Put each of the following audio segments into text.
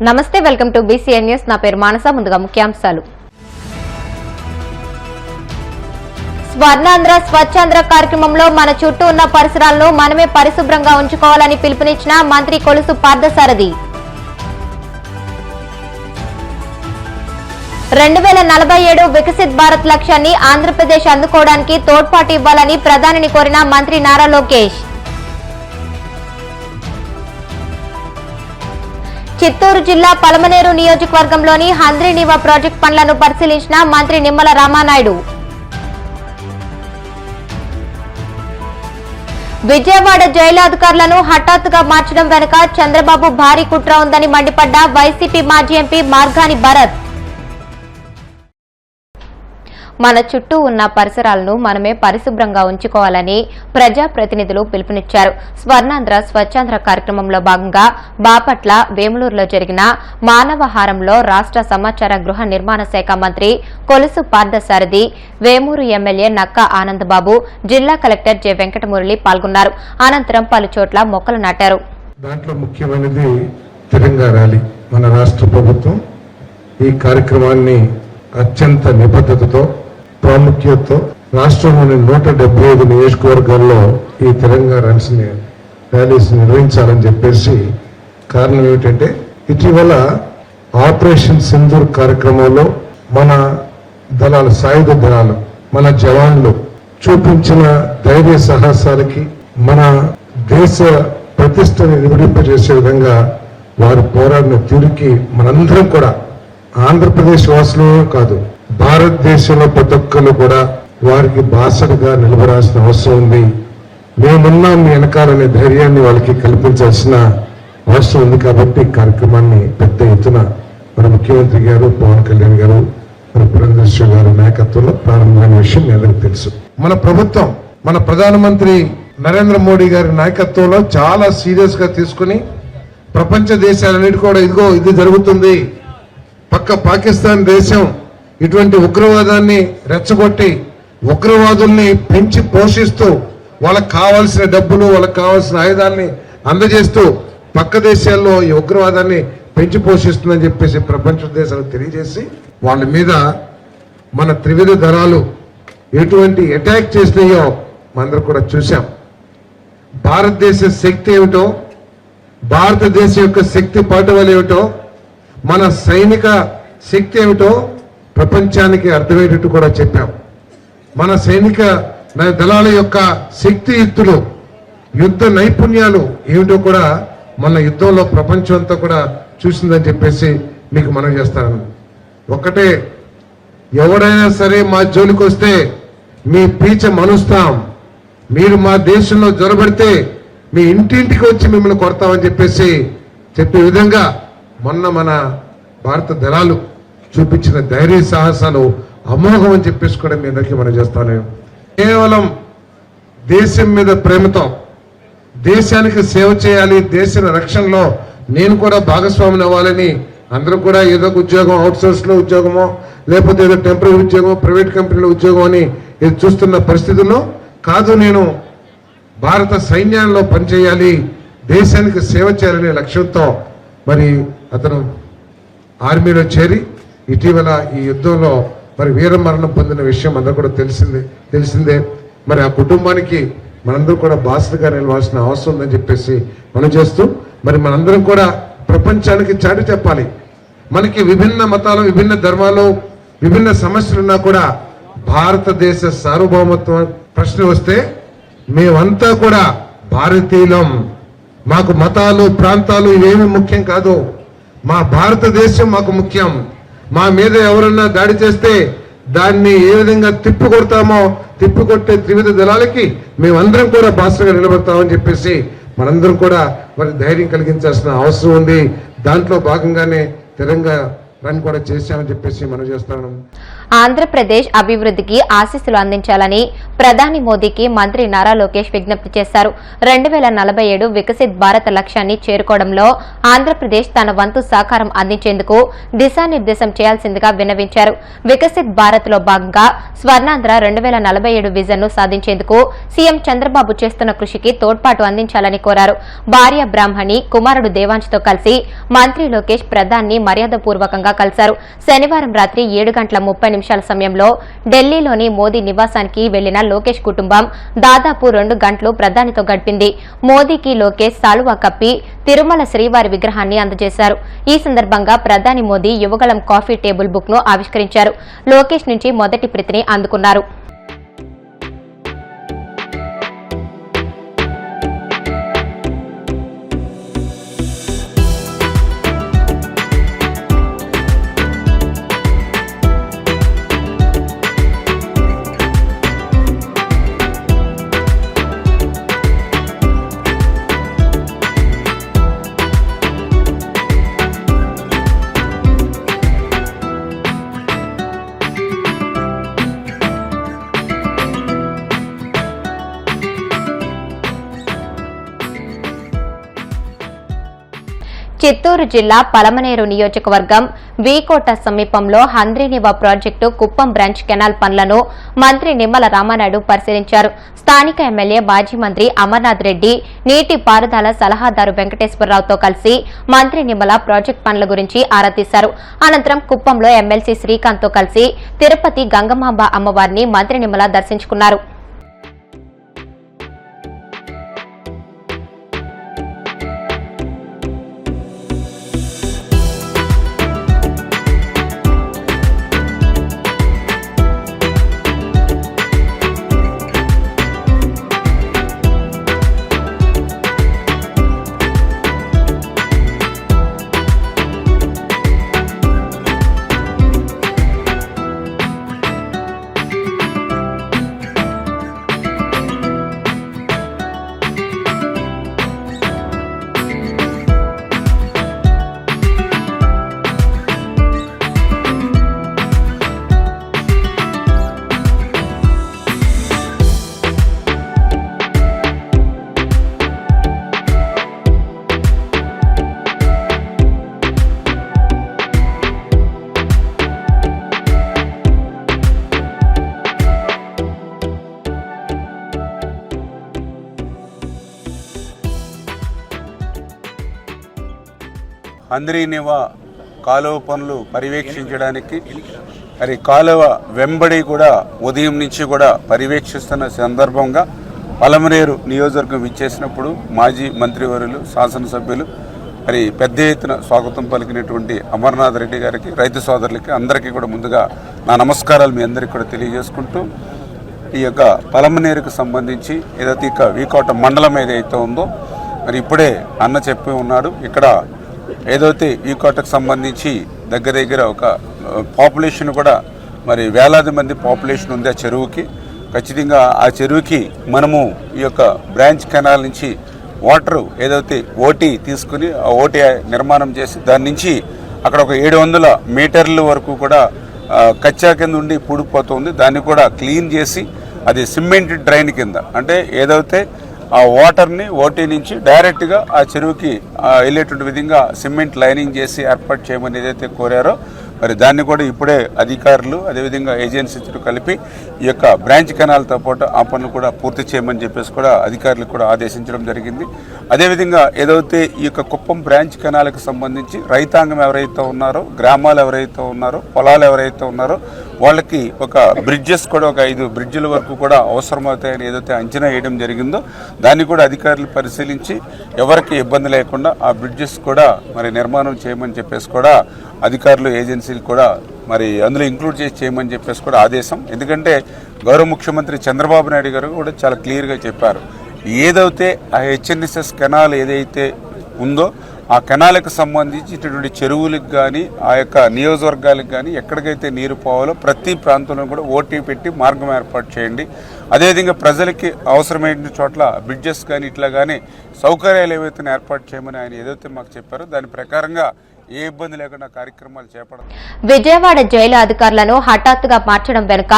నమస్తే, welcome to BCN news. నా పేరు మానస. ముందుగా ముఖ్యాంశాలు. స్వర్ణాంధ్ర స్వచ్ఛాంధ్ర కార్యక్రమంలో మన చుట్టూ ఉన్న పరిసరాలను మనమే పరిశుభ్రంగా ఉంచుకోవాలని పిలుపునిచ్చిన మంత్రి కొలుసు పార్థసారథి. 2047 వికసిత్ భారత్ లక్ష్యాన్ని ఆంధ్రప్రదేశ్ అందుకోవడానికి తోడ్పాటు ఇవ్వాలని ప్రధానిని కోరిన మంత్రి నారా లోకేష్. చిత్తూరు జిల్లా పలమనేరు నియోజకవర్గంలోని హంద్రీనీవా ప్రాజెక్టు పనులను పరిశీలించిన మంత్రి నిమ్మల రామానాయుడు. విజయవాడ జైలు అధికారులను హఠాత్తుగా మార్చడం వెనుక చంద్రబాబు భారీ కుట్ర ఉందని మండిపడ్డ వైసీపీ మాజీ ఎంపీ మార్గాని భరత్. మన చుట్టూ ఉన్న పరిసరాలను మనమే పరిశుభ్రంగా ఉంచుకోవాలని ప్రజాప్రతినిధులు పిలుపునిచ్చారు. స్వర్ణాంధ్ర స్వచ్ఛాంధ్ర కార్యక్రమంలో భాగంగా బాపట్ల, వేములూరులో జరిగిన మానవహారంలో రాష్ట్ర సమాచార గృహ నిర్మాణ శాఖ మంత్రి కొలుసు పార్థసారథి, వేమూరు ఎమ్మెల్యే నక్కా ఆనందబాబు, జిల్లా కలెక్టర్ జె వెంకటమురళి పాల్గొన్నారు. అనంతరం పలు చోట్ల మొక్కలు నాటారు. దాంట్లో ముఖ్యమైనది తెలంగాణ ర్యాలీ. మన రాష్ట్ర ప్రభుత్వం ఈ కార్యక్రమాన్ని అత్యంత నిబద్ధతతో, ప్రాముఖ్యతతో రాష్ట్రంలోని 175 నియోజకవర్గాల్లో ఈ తెలంగాణ ర్యాలీస్ నిర్వహించాలని చెప్పేసి కారణం ఏమిటంటే, ఇటీవల ఆపరేషన్ సింధూర్ కార్యక్రమంలో మన దళాలు, సాయుధ దళాలు, మన జవాన్లు చూపించిన ధైర్య సాహసాలకి, మన దేశ ప్రతిష్టని నిబడింపజేసే విధంగా వారు పోరాడిన తీరుకి మనందరం కూడా, ఆంధ్రప్రదేశ్ వాసులు కాదు, భారతదేశంలో ప్రతి ఒక్కరు కూడా వారికి బాసటగా నిలబడాల్సిన అవసరం ఉంది. మేమున్నాం మీ వెనకాలనే ధైర్యాన్ని వాళ్ళకి కల్పించాల్సిన అవసరం ఉంది. కాబట్టి ఈ కార్యక్రమాన్ని పెద్ద ఎత్తున మన ముఖ్యమంత్రి గారు, పవన్ కళ్యాణ్ గారు, మన పురంధేశ్వరి గారు నాయకత్వంలో ప్రారంభమైన విషయం మీ అందరికీ తెలుసు. మన ప్రభుత్వం, మన ప్రధానమంత్రి నరేంద్ర మోడీ గారి నాయకత్వంలో చాలా సీరియస్ గా తీసుకుని ప్రపంచ దేశాలన్నిటి కూడా ఇదిగో ఇది జరుగుతుంది, పక్క పాకిస్తాన్ దేశం ఇటువంటి ఉగ్రవాదాన్ని రెచ్చగొట్టి ఉగ్రవాదుల్ని పెంచి పోషిస్తూ వాళ్ళకి కావాల్సిన డబ్బులు, వాళ్ళకి కావాల్సిన ఆయుధాలని అందజేస్తూ పక్క దేశాల్లో ఈ ఉగ్రవాదాన్ని పెంచి పోషిస్తుందని చెప్పేసి ప్రపంచ దేశాలకు తెలియజేసి వాళ్ళ మీద మన త్రివిధ దళాలు ఎటువంటి అటాక్ చేసినాయో మనందరూ కూడా చూసాం. భారతదేశ శక్తి ఏమిటో, భారతదేశం యొక్క శక్తి పాఠవాలు ఏమిటో, మన సైనిక శక్తి ఏమిటో ప్రపంచానికి అర్థమయ్యేటట్టు కూడా చెప్పాం. మన సైనిక దళాల యొక్క శక్తియుక్తులు, యుద్ధ నైపుణ్యాలు ఏమిటో కూడా మన యుద్ధంలో ప్రపంచం అంతా కూడా చూసిందని చెప్పేసి మీకు మనం చేస్తాను. ఒకటే, ఎవరైనా సరే మా జోలికి వస్తే మీ పీచ మనుస్తాం, మీరు మా దేశంలో జొరబడితే మీ ఇంటింటికి వచ్చి మిమ్మల్ని కొడతామని చెప్పేసి చెప్పే విధంగా మొన్న మన భారత దళాలు చూపించిన ధైర్య సాహసాలు అమోఘం అని చెప్పేసి కూడా మీ అందరికీ మనం చేస్తాను. కేవలం దేశం మీద ప్రేమతో, దేశానికి సేవ చేయాలి, దేశ రక్షణలో నేను కూడా భాగస్వామిని అవ్వాలని అందరూ కూడా ఏదో ఒక ఉద్యోగం, అవుట్సోర్స్ లో ఉద్యోగమో లేకపోతే ఏదో టెంపరీ ఉద్యోగం, ప్రైవేట్ కంపెనీలో ఉద్యోగం అని ఇది చూస్తున్న పరిస్థితుల్లో కాదు, నేను భారత సైన్యంలో పనిచేయాలి, దేశానికి సేవ చేయాలనే లక్ష్యంతో మరి అతను ఆర్మీలో చేరి ఇటీవల ఈ యుద్ధంలో మరి వీరమరణం పొందిన విషయం అందరూ కూడా తెలిసిందే. మరి ఆ కుటుంబానికి మనందరూ కూడా బాసటగా నిలవాల్సిన అవసరం ఉందని చెప్పేసి మనం చేస్తూ మరి మనందరం కూడా ప్రపంచానికి చాటి చెప్పాలి. మనకి విభిన్న మతాలు, విభిన్న ధర్మాలు, విభిన్న సమస్యలున్నా కూడా భారతదేశ సార్వభౌమత్వం ప్రశ్న వస్తే మేమంతా కూడా భారతీయులం, మాకు మతాలు, ప్రాంతాలు ఇవేమీ ముఖ్యం కాదు, మా భారతదేశం మాకు ముఖ్యం. మా మీద ఎవరన్నా దాడి చేస్తే దాన్ని ఏ విధంగా తిప్పికొట్టే త్రివిధ దళాలకి మేమందరం కూడా బాసటగా నిలబడతామని చెప్పేసి మనందరం కూడా మరి ధైర్యం కలిగించాల్సిన అవసరం ఉంది. దాంట్లో భాగంగానే తెలంగాణ రన్ కూడా చేశామని చెప్పేసి మనం చేస్తాను. ఆంధ్రప్రదేశ్ అభివృద్ధికి ఆశీస్సులు అందించాలని ప్రధాని మోదీకి మంత్రి నారా లోకేష్ విజ్ఞప్తి చేశారు. 2047 వికసిత్ భారత్ లక్ష్యాన్ని చేరుకోవడంలో ఆంధ్రప్రదేశ్ తన వంతు సహకారం అందించేందుకు దిశానిర్దేశం చేయాల్సిందిగా విన్నవించారు. వికసిత్ భారత్ లో భాగంగా స్వర్ణాంధ్ర 2047 విజన్ ను సాధించేందుకు సీఎం చంద్రబాబు చేస్తున్న కృషికి తోడ్పాటు అందించాలని కోరారు. భార్య బ్రాహ్మణి, కుమారుడు దేవాంశ్తో కలిసి మంత్రి లోకేష్ ప్రధాని మర్యాదపూర్వకంగా కలిశారు. శనివారం రాత్రి 7:30 సమయంలో ఢిల్లీలోని మోదీ నివాసానికి వెళ్లిన లోకేష్ కుటుంబం దాదాపు 2 గంటలు ప్రధానితో గడిపింది. మోదీకి లోకేష్ సాలువా కప్పి తిరుమల శ్రీవారి విగ్రహాన్ని అందజేశారు. ఈ సందర్భంగా ప్రధాని Modi Yuvagalam coffee table book ను ఆవిష్కరించారు. లోకేష్ నుంచి మొదటి ప్రతిని అందుకున్నారు. చిత్తూరు జిల్లా పలమనేరు నియోజకవర్గం వీకోట సమీపంలో Handri-Neeva project Kuppam branch canal పనులను మంత్రి నిమ్మల రామానాయుడు పరిశీలించారు. స్థానిక ఎమ్మెల్యే మాజీ మంత్రి అమర్నాథ్ రెడ్డి, నీటి పారుదల సలహాదారు వెంకటేశ్వరరావుతో కలిసి మంత్రి నిమ్మల ప్రాజెక్టు పనుల గురించి ఆరా తీశారు. అనంతరం కుప్పంలో ఎమ్మెల్సీ శ్రీకాంత్తో కలిసి తిరుపతి గంగమాంబ అమ్మవారిని మంత్రి నిమ్మల దర్శించుకున్నారు. హంద్రీనివా కాలువ పనులు పర్యవేక్షించడానికి మరి కాలువ వెంబడి కూడా ఉదయం నుంచి కూడా పర్యవేక్షిస్తున్న సందర్భంగా పలమనేరు నియోజకవర్గం ఇచ్చేసినప్పుడు మాజీ మంత్రివర్యులు, శాసనసభ్యులు మరి పెద్ద ఎత్తున స్వాగతం పలికినటువంటి అమర్నాథ్ రెడ్డి గారికి, రైతు సోదరులకి అందరికీ కూడా ముందుగా నా నమస్కారాలు మీ అందరికీ కూడా తెలియజేసుకుంటూ, ఈ యొక్క పలమనేరుకు సంబంధించి ఏదైతే ఇక వీకోట మండలం ఏదైతే ఉందో మరి ఇప్పుడే అన్న చెప్పి ఉన్నాడు, ఇక్కడ ఏదైతే ఈ కోటకు సంబంధించి దగ్గర ఒక పాపులేషన్ కూడా మరి వేలాది మంది పాపులేషన్ ఉంది ఆ చెరువుకి. ఖచ్చితంగా ఆ చెరువుకి మనము ఈ యొక్క బ్రాంచ్ కెనాల్ నుంచి వాటర్ ఏదైతే ఓటీ తీసుకుని ఆ ఓటీ నిర్మాణం చేసి దాని నుంచి అక్కడ ఒక 700 మీటర్ల వరకు కూడా కచ్చా కింద ఉండి పూడిపోతుంది. దాన్ని కూడా క్లీన్ చేసి అది సిమెంట్ డ్రైన్ కింద, అంటే ఏదైతే ఆ వాటర్ని ఓటీ నుంచి డైరెక్ట్గా ఆ చెరువుకి వెళ్ళేటువంటి విధంగా సిమెంట్ లైనింగ్ చేసి ఏర్పాటు చేయమని ఏదైతే కోరారో మరి దాన్ని కూడా ఇప్పుడే అధికారులు అదేవిధంగా ఏజెన్సీతో కలిపి ఈ యొక్క బ్రాంచ్ కెనాల్తో పాటు ఆ పనులు కూడా పూర్తి చేయమని చెప్పేసి కూడా అధికారులకు కూడా ఆదేశించడం జరిగింది. అదేవిధంగా ఏదైతే ఈ యొక్క కుప్పం బ్రాంచ్ కెనాల్కి సంబంధించి రైతాంగం ఎవరైతే ఉన్నారో, గ్రామాలు ఎవరైతే ఉన్నారో, పొలాలు ఎవరైతే ఉన్నారో వాళ్ళకి ఒక బ్రిడ్జెస్ కూడా ఒక 5 బ్రిడ్జిల వరకు కూడా అవసరమవుతాయని ఏదైతే అంచనా వేయడం జరిగిందో దాన్ని కూడా అధికారులు పరిశీలించి ఎవరికి ఇబ్బంది లేకుండా ఆ బ్రిడ్జెస్ కూడా మరి నిర్మాణం చేయమని చెప్పేసి కూడా అధికారులు, ఏజెన్సీలు కూడా మరి అందులో ఇంక్లూడ్ చేసి చేయమని చెప్పేసి కూడా ఆదేశం. ఎందుకంటే గౌరవ ముఖ్యమంత్రి చంద్రబాబు నాయుడు గారు కూడా చాలా క్లియర్గా చెప్పారు, ఏదైతే ఆ హెచ్ఎన్ఎస్ఎస్ కెనాల్ ఏదైతే ఉందో ఆ కెనాల్కి సంబంధించి ఇటువంటి చెరువులకు కానీ ఆ యొక్క నియోజకవర్గాలకు కానీ ఎక్కడికైతే నీరు పోవాలో ప్రతి ప్రాంతంలో కూడా ఓటీ పెట్టి మార్గం ఏర్పాటు చేయండి. అదేవిధంగా ప్రజలకి అవసరమైన చోట్ల బ్రిడ్జెస్ కానీ ఇట్లా కానీ సౌకర్యాలు ఏవైతే ఏర్పాటు చేయమని ఆయన ఏదైతే మాకు చెప్పారో దాని ప్రకారంగా ఏ ఇబ్బంది లేకుండా కార్యక్రమాలు చేపడతాం. విజయవాడ జైలు అధికారులను హఠాత్తుగా మార్చడం వెనుక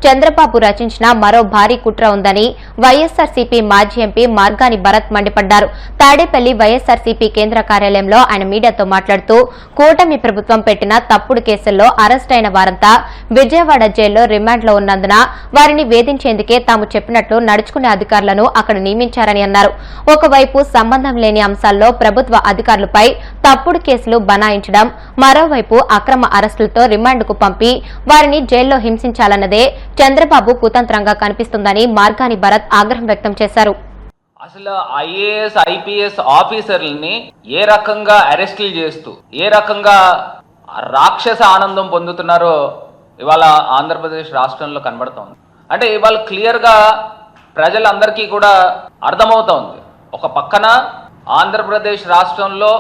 చంద్రబాబు రచించిన మరో భారీ కుట్ర ఉందని వైఎస్సార్సీపీ మాజీ ఎంపీ మార్గాని భరత్ మండిపడ్డారు. తాడేపల్లి వైఎస్సార్సీపీ కేంద్ర కార్యాలయంలో ఆయన మీడియాతో మాట్లాడుతూ కూటమి ప్రభుత్వం పెట్టిన తప్పుడు కేసుల్లో అరెస్ట్ అయిన వారంతా విజయవాడ జైల్లో రిమాండ్లో ఉన్నందున వారిని వేధించేందుకే తాము చెప్పినట్లు నడుచుకునే అధికారులను అక్కడ నియమించారని అన్నారు. ఒకవైపు సంబంధం లేని అంశాల్లో ప్రభుత్వ అధికారులపై తప్పుడు కేసులు బనాయించడం, మరోవైపు అక్రమ అరెస్టులతో రిమాండ్కు పంపి వారిని జైల్లో హింసించాలన్నదే చంద్రబాబు కుతంత్రంగా కనిపిస్తుందని మార్గాని భరత్ ఆగ్రహం వ్యక్తం చేశారు. అసలు ఐఏఎస్ ఐపీఎస్ ఆఫీసర్లని ఏ రకంగా అరెస్టులు చేస్తూ ఏ రకంగా రాక్షస ఆనందం పొందుతున్నారో ఇవాళ ఆంధ్రప్రదేశ్ రాష్ట్రంలో కనబడుతోంది. అంటే ఇవాళ క్లియర్గా ప్రజలందరికీ కూడా అర్థమవుతోంది. ఒక పక్కన ఆంధ్రప్రదేశ్ రాష్ట్రంలో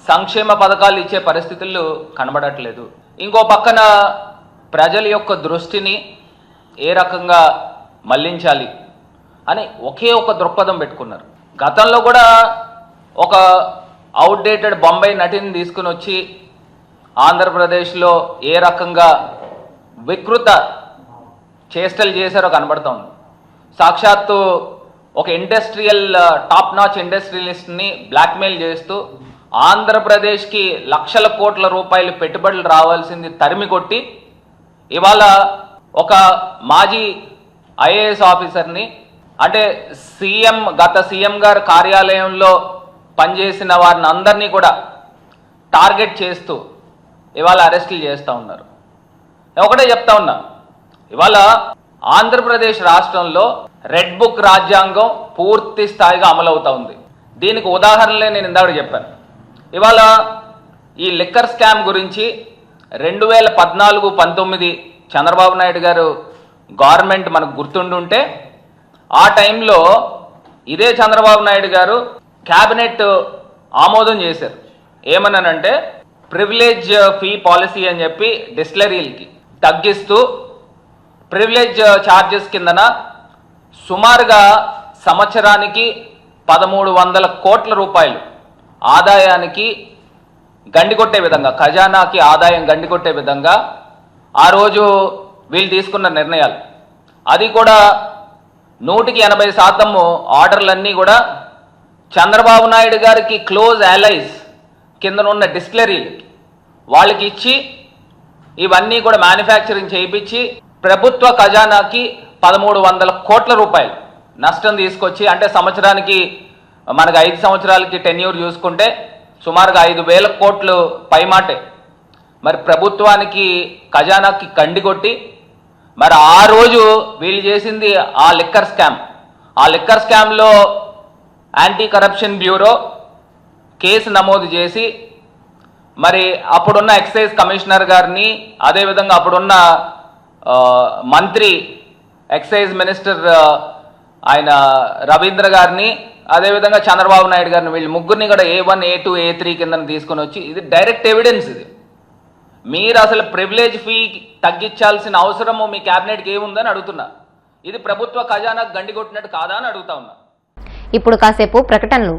సంక్షేమ పథకాలు ఇచ్చే పరిస్థితులు కనబడట్లేదు, ఇంకో పక్కన ప్రజల యొక్క దృష్టిని ఏ రకంగా మళ్లించాలి అని ఒకే ఒక దృక్పథం పెట్టుకున్నారు. గతంలో కూడా ఒక అవుట్డేటెడ్ బొంబాయి నటిని తీసుకుని వచ్చి ఆంధ్రప్రదేశ్లో ఏ రకంగా వికృత చేష్టలు చేశారో కనబడుతోంది. సాక్షాత్తు ఒక ఇండస్ట్రియల్ టాప్ నాచ్ ఇండస్ట్రియలిస్ట్ని బ్లాక్మెయిల్ చేస్తూ ఆంధ్రప్రదేశ్కి లక్షల కోట్ల రూపాయలు పెట్టుబడులు రావాల్సింది తరిమి కొట్టి ఇవాళ ఒక మాజీ ఐఏఎస్ ఆఫీసర్ని, అంటే గత సీఎం గారి కార్యాలయంలో పనిచేసిన వారిని అందరినీ కూడా టార్గెట్ చేస్తూ ఇవాళ అరెస్టులు చేస్తూ ఉన్నారు. ఒకటే చెప్తా ఉన్నా, ఇవాళ ఆంధ్రప్రదేశ్ రాష్ట్రంలో రెడ్ బుక్ రాజ్యాంగం పూర్తి స్థాయిగా అమలవుతా ఉంది. దీనికి ఉదాహరణలే నేను ఇందాక చెప్పాను. ఇవాళ ఈ లిక్కర్ స్కామ్ గురించి 2014-19 చంద్రబాబు నాయుడు గారు గవర్నమెంట్ మనకు గుర్తుండుంటే ఆ టైంలో ఇదే చంద్రబాబు నాయుడు గారు క్యాబినెట్ ఆమోదం చేశారు. ఏమన్నానంటే ప్రివిలేజ్ ఫీ పాలసీ అని చెప్పి డిస్టిలరీలకి తగ్గిస్తూ ప్రివిలేజ్ ఛార్జెస్ కిందన సుమారుగా సంవత్సరానికి 1300 కోట్ల రూపాయలు ఆదాయానికి గండికొట్టే విధంగా, ఖజానాకి ఆదాయం గండికొట్టే విధంగా ఆ రోజు వీళ్ళు తీసుకున్న నిర్ణయాలు. అది కూడా 180% ఆర్డర్లన్నీ కూడా చంద్రబాబు నాయుడు గారికి క్లోజ్ అలైస్ కింద ఉన్న డిస్టిలరీలకి వాళ్ళకి ఇచ్చి ఇవన్నీ కూడా మ్యానుఫ్యాక్చరింగ్ చేయించి ప్రభుత్వ ఖజానాకి 1300 కోట్ల రూపాయలు నష్టం తీసుకొచ్చి, అంటే సంవత్సరానికి మనకు 5 సంవత్సరాలకి టెన్యూర్ చూసుకుంటే సుమారుగా 5,000 కోట్లు పైమాటే మరి ప్రభుత్వానికి ఖజానాకి కండికొట్టి, మరి ఆ రోజు వీళ్ళు చేసింది ఆ లిక్కర్ స్కామ్. ఆ లిక్కర్ స్కామ్లో యాంటీ కరప్షన్ బ్యూరో కేసు నమోదు చేసి మరి అప్పుడున్న ఎక్సైజ్ కమిషనర్ గారిని, అదేవిధంగా అప్పుడున్న మంత్రి ఎక్సైజ్ మినిస్టర్ ఆయన రవీంద్ర గారిని, అదేవిధంగా చంద్రబాబు నాయుడు గారిని, వీళ్ళు ముగ్గురిని కూడా A1, A2, A3 కింద తీసుకొని వచ్చి, ఇది డైరెక్ట్ ఎవిడెన్స్. ఇది మీరు అసలు ప్రివిలేజ్ ఫీ తగ్గించాల్సిన అవసరము మీ క్యాబినెట్కి ఏముందని అడుగుతున్నా. ఇది ప్రభుత్వ ఖజానాకు గండి కొట్టినట్టు కాదా అని అడుగుతా ఉన్నా. ఇప్పుడు కాసేపు ప్రకటనలు.